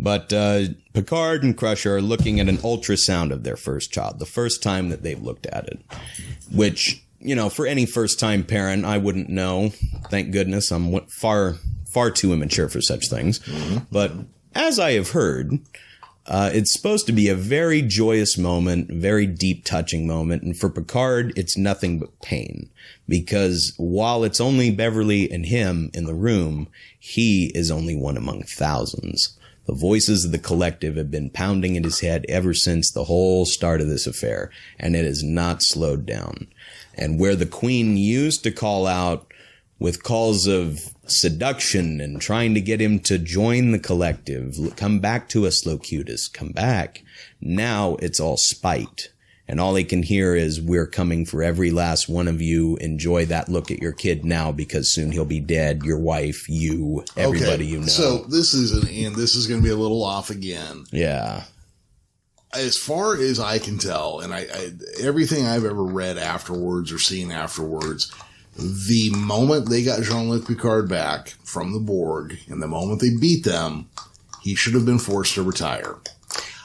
But Picard and Crusher are looking at an ultrasound of their first child, the first time that they've looked at it, which, you know, for any first-time parent, I wouldn't know. Thank goodness. I'm far too immature for such things. Mm-hmm. But as I have heard, it's supposed to be a very joyous moment, very deep, touching moment. And for Picard, it's nothing but pain. Because while it's only Beverly and him in the room, he is only one among thousands. The voices of the collective have been pounding in his head ever since the whole start of this affair, and it has not slowed down. And where the Queen used to call out with calls of seduction and trying to get him to join the collective, come back to us, Locutus, come back, now it's all spite. And all he can hear is, we're coming for every last one of you. Enjoy that look at your kid now, because soon he'll be dead. Your wife, you, everybody you know. So this is going to be a little off again. Yeah. As far as I can tell, and I everything I've ever read afterwards or seen afterwards, the moment they got Jean-Luc Picard back from the Borg, and the moment they beat them, he should have been forced to retire.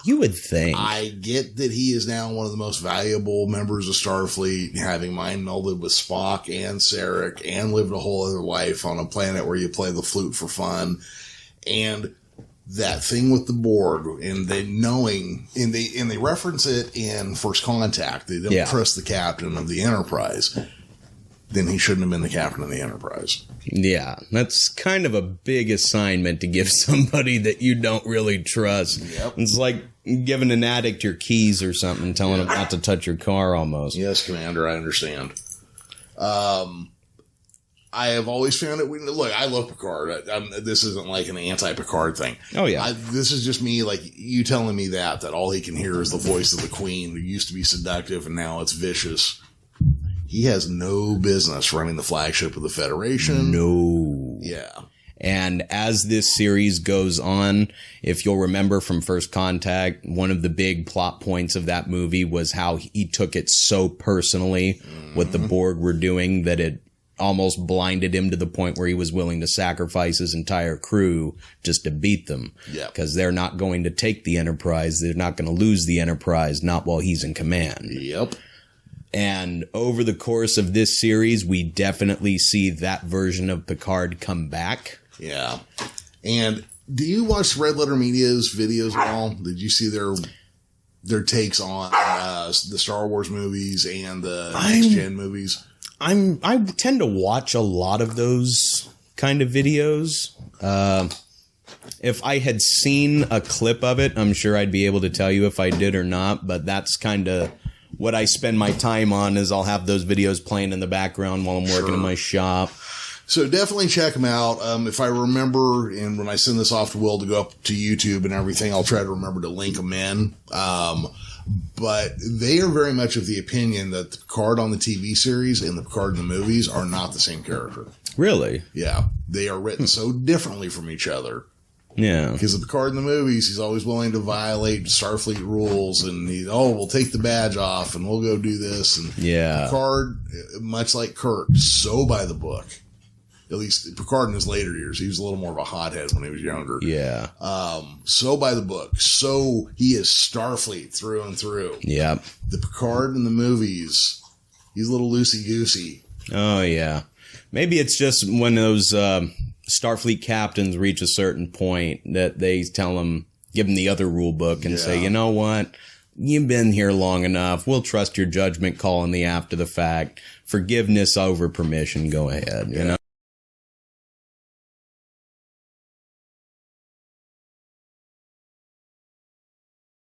You would think. I get that he is now one of the most valuable members of Starfleet, having mind melded with Spock and Sarek and lived a whole other life on a planet where you play the flute for fun. And that thing with the Borg, and they knowing, and they reference it in First Contact. They don't trust the captain of the Enterprise. Then he shouldn't have been the captain of the Enterprise. Yeah, that's kind of a big assignment to give somebody that you don't really trust. Yep. It's like giving an addict your keys or something, telling him not to touch your car almost. Yes, Commander, I understand. I have always found it. Look, I love Picard. This isn't like an anti-Picard thing. Oh, yeah. This is just me, like, you telling me that all he can hear is the voice of the Queen, who used to be seductive and now it's vicious. He has no business running the flagship of the Federation. No. Yeah. And as this series goes on, if you'll remember from First Contact, one of the big plot points of that movie was how he took it so personally what the Borg were doing that it almost blinded him to the point where he was willing to sacrifice his entire crew just to beat them. Yeah. Because they're not going to take the Enterprise. They're not going to lose the Enterprise, not while he's in command. Yep. And over the course of this series, we definitely see that version of Picard come back. Yeah. And do you watch Red Letter Media's videos at all? Did you see their takes on the Star Wars movies and the Next Gen movies? I tend to watch a lot of those kind of videos. If I had seen a clip of it, I'm sure I'd be able to tell you if I did or not, but that's kind of what I spend my time on. Is I'll have those videos playing in the background while I'm working in my shop. So definitely check them out. If I remember, and when I send this off to Will to go up to YouTube and everything, I'll try to remember to link them in. But they are very much of the opinion that the Picard on the TV series and the Picard in the movies are not the same character. Really? Yeah. They are written so differently from each other. Yeah. Because the Picard in the movies, he's always willing to violate Starfleet rules, and we'll take the badge off and we'll go do this. And Picard, much like Kirk, so by the book. At least Picard in his later years, he was a little more of a hothead when he was younger. Yeah. So by the book. So he is Starfleet through and through. Yeah. The Picard in the movies, he's a little loosey-goosey. Oh, yeah. Maybe it's just when those Starfleet captains reach a certain point that they tell them, give them the other rule book and say, you know what? You've been here long enough. We'll trust your judgment call in the after the fact. Forgiveness over permission. Go ahead. You know?